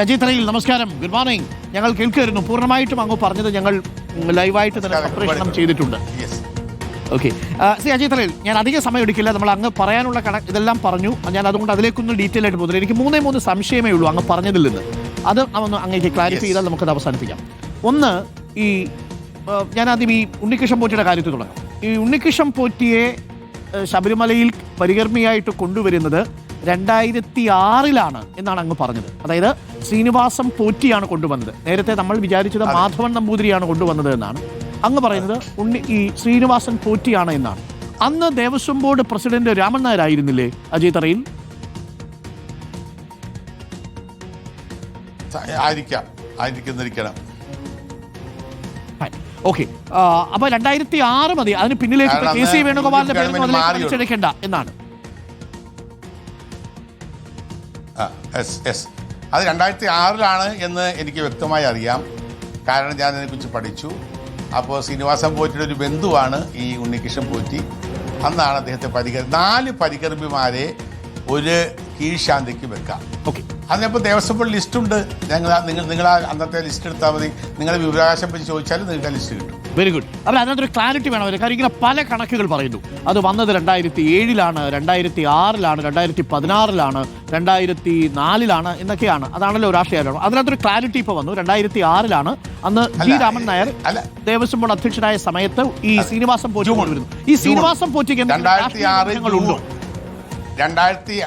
അജിത്രയിൽ നമസ്കാരം, good morning. ഞങ്ങൾ കേൾക്കുമായിരുന്നു, പൂർണ്ണമായിട്ടും അങ്ങ് പറഞ്ഞത് ഞങ്ങൾ ലൈവായിട്ട് തന്നെ സംപ്രേഷണം ചെയ്തിട്ടുണ്ട്. ഓക്കെ, അജിത്രയിൽ ഞാൻ അധിക സമയം എടുക്കില്ല. നമ്മൾ അങ്ങ് പറയാനുള്ള ഇതെല്ലാം പറഞ്ഞു. ഞാൻ അതുകൊണ്ട് അതിലേക്കൊന്നും ഡീറ്റെയിൽ ആയിട്ട് പോകുന്നില്ല. എനിക്ക് മൂന്നേ സംശയമേ ഉള്ളൂ അങ്ങ് പറഞ്ഞതിൽ നിന്ന്. അത് ഒന്ന് അങ്ങേക്ക് ക്ലാരിഫൈ ചെയ്താൽ നമുക്കത് അവസാനിപ്പിക്കാം. ഒന്ന്, ഈ ഞാൻ ആദ്യം ഈ ഉണ്ണികൃഷ്ണൻ പോറ്റിയുടെ കാര്യത്തിൽ തുടങ്ങാം. ഈ ഉണ്ണികൃഷ്ണൻ പോറ്റിയെ ശബരിമലയിൽ പരികർമ്മിയായിട്ട് കൊണ്ടുവരുന്നത് 2006 എന്നാണ് അങ്ങ് പറഞ്ഞത്. അതായത് ശ്രീനിവാസം പോറ്റിയാണ് കൊണ്ടുവന്നത്. നേരത്തെ നമ്മൾ വിചാരിച്ചത് മാധവൻ നമ്പൂതിരിയാണ് കൊണ്ടുവന്നത് എന്നാണ്. അങ്ങ് പറയുന്നത് ഈ ശ്രീനിവാസൻ പോറ്റിയാണ് എന്നാണ്. അന്ന് ദേവസ്വം ബോർഡ് പ്രസിഡന്റ് രാമൻ നായർ ആയിരുന്നില്ലേ അജയ് തറയിൽ? ഓക്കെ, അപ്പൊ 2006 മതി. അതിന് പിന്നിലേക്ക് KC വേണുഗോപാലിന്റെ പേരൊന്നും വലിച്ചെടുക്കേണ്ട എന്നാണ്. അത് 2006 എന്ന് എനിക്ക് വ്യക്തമായി അറിയാം. കാരണം ഞാൻ അതിനെക്കുറിച്ച് പഠിച്ചു. അപ്പോൾ ശ്രീനിവാസൻ പോറ്റിയുടെ ഒരു ബന്ധുവാണ് ഈ ഉണ്ണികൃഷ്ണൻ പോറ്റി. അന്നാണ് അദ്ദേഹത്തെ 4 പരികർമ്മിമാരെ ഒരു കീഴ്ശാന്തിക്ക് വെക്കാം. ഓക്കെ, അതിനിപ്പോൾ ദേവസ്വം ബോർഡ് ലിസ്റ്റുണ്ട്. നിങ്ങൾ അന്നത്തെ ലിസ്റ്റ് എടുത്താൽ മതി. നിങ്ങൾ വിവരാവകാശം പറ്റി ചോദിച്ചാലും നിങ്ങൾക്ക് ആ ലിസ്റ്റ് കിട്ടും. Very good. അപ്പോൾ അതിനകത്തൊരു ക്ലാരിറ്റി വേണം. കാര്യം ഇങ്ങനെ പല കണക്കുകൾ പറയുന്നു. അത് വന്നത് 2007 2006 2016 2004 എന്നൊക്കെയാണ്. അതാണല്ലോ രാഷ്ട്രീയം. അതിനകത്തൊരു ക്ലാരിറ്റി ഇപ്പോൾ വന്നു. 2006 അന്ന് ജി രാമൻ നായർ ദേവസ്വം ബോർഡ് അധ്യക്ഷനായ സമയത്ത് ഈ ശ്രീനിവാസം പോറ്റി കൊണ്ടുവരുന്നു. ഈ ശ്രീനിവാസം പോറ്റിക്ക് 2006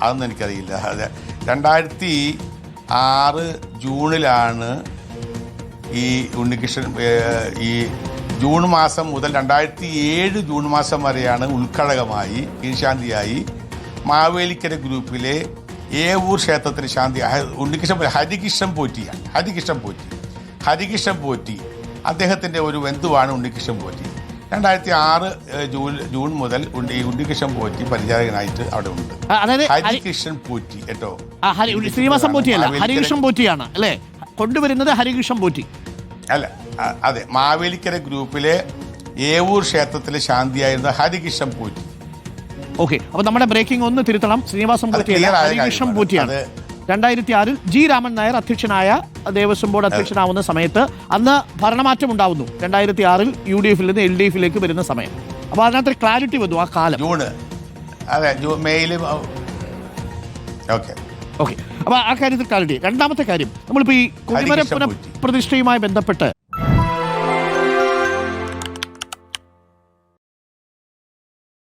അതൊന്നും എനിക്കറിയില്ല. അതെ, 2006 ജൂണിലാണ് ഈ ഉണ്ണികൃഷ്ണൻ ഈ ജൂൺ മാസം മുതൽ 2007 ജൂൺ മാസം വരെയാണ് ഉൾക്കടകമായി കീഴ്ശാന്തിയായി മാവേലിക്കര ഗ്രൂപ്പിലെ ഏവൂർ ക്ഷേത്രത്തിന് ശാന്തി ഹരികൃഷ്ണൻ പോറ്റി അദ്ദേഹത്തിൻ്റെ ഒരു ബന്ധുവാണ് ഉണ്ണികൃഷ്ണൻ പോറ്റി. 2006 ജൂൺ മുതൽ ഉണ്ണികൃഷ്ണൻ പോറ്റി പരിചാരകനായിട്ട് അവിടെ ഉണ്ട്. ഹരികൃഷ്ണൻ പോറ്റി കേട്ടോ, ശ്രീനിവാസൻ പോറ്റിയല്ല, ഹരികൃഷ്ണൻ പോറ്റിയാണ് അല്ലേ കൊണ്ടുവരുന്നത്? ഹരികൃഷ്ണൻ പോറ്റി അല്ല, അതെ, മാവേലിക്കര ഗ്രൂപ്പിലെ ഏവൂർ ക്ഷേത്രത്തിലെ ശാന്തിയായിരുന്ന ഹരികൃഷ്ണൻ പോറ്റി. ഓക്കെ, അപ്പൊ നമ്മുടെ ബ്രേക്കിംഗ് ഒന്ന് തിരുത്തണം. ശ്രീനിവാസൻ പോറ്റിയല്ല, ഹരികൃഷ്ണൻ പോറ്റിയാണ്. 2006 ജി രാമൻ നായർ അധ്യക്ഷനായ ദേവസ്വം ബോർഡ് അധ്യക്ഷനാവുന്ന സമയത്ത് അന്ന് ഭരണമാറ്റം ഉണ്ടാവുന്നു. 2006 UDF നിന്ന് LDF വരുന്ന സമയം. അപ്പൊ അതിനകത്ത് ക്ലാരിറ്റി വന്നു ആ കാലം. മെയിൽ. ഓക്കെ, അപ്പൊ ആ കാര്യത്തിൽ ക്ലാരിറ്റി. രണ്ടാമത്തെ കാര്യം, നമ്മളിപ്പോ ഈ കൊടിമര പുനഃപ്രതിഷ്ഠയുമായി ബന്ധപ്പെട്ട്